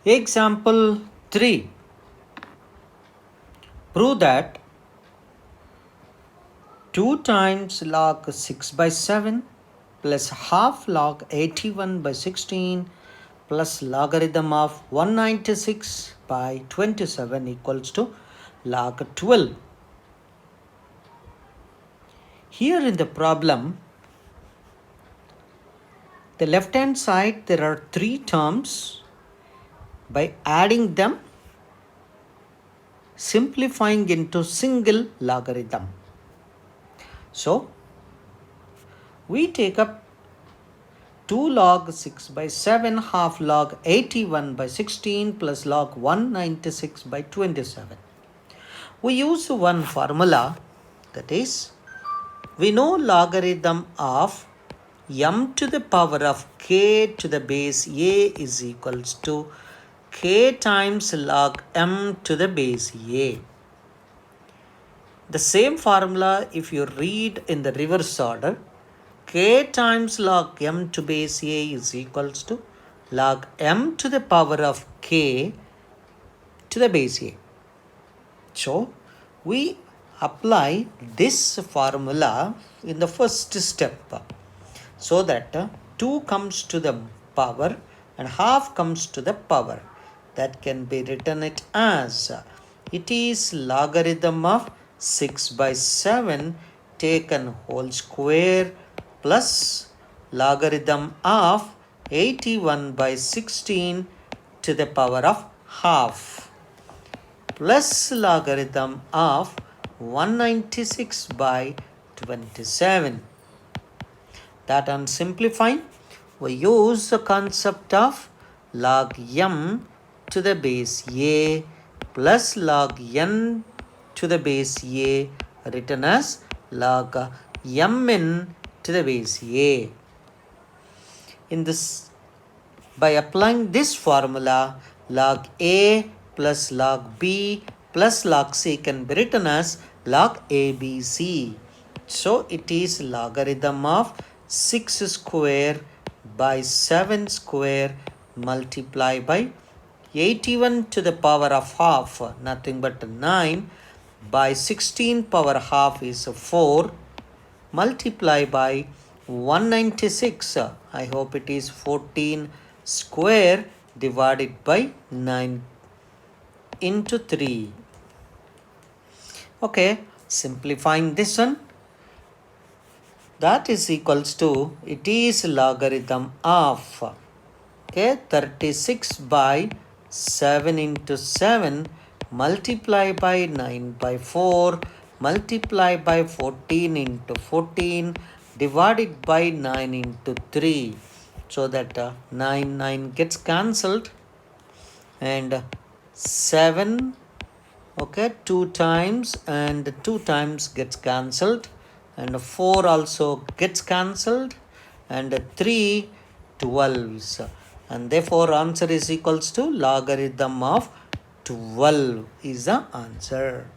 Example 3. Prove that 2 times log 6 by 7 plus half log 81 by 16 plus logarithm of 196 by 27 equals to log 12. Here in the problem, the left hand side there are 3 terms. By adding them, simplifying into single logarithm. So, we take up 2 log 6 by 7 half log 81 by 16 plus log 196 by 27. We use one formula, that is, we know logarithm of m to the power of k to the base a is equals to k times log m to the base a. The same formula, if you read in the reverse order, k times log m to base a is equals to log m to the power of k to the base a. So, we apply this formula in the first step, so that 2 comes to the power and half comes to the power. That can be written it as it is logarithm of 6 by 7 taken whole square plus logarithm of 81 by 16 to the power of half plus logarithm of 196 by 27. That on simplifying, we use the concept of log m to the base a plus log n to the base a, written as log mn to the base a. In this, by applying this formula, log a plus log b plus log c can be written as log abc. So it is logarithm of 6 square by 7 square multiplied by 81 to the power of half, nothing but 9, by 16 power half is 4, multiplied by 196, I hope it is 14 square divided by 9 into 3. Okay, simplifying this one, that is equals to, it is logarithm of 36 by 7 into 7 multiplied by 9 by 4 multiplied by 14 into 14 divided by 9 into 3. So that 9 gets cancelled, and 7 2 times and 2 times gets cancelled, and 4 also gets cancelled, and 3 12s, and therefore answer is equals to logarithm of 12 is the answer.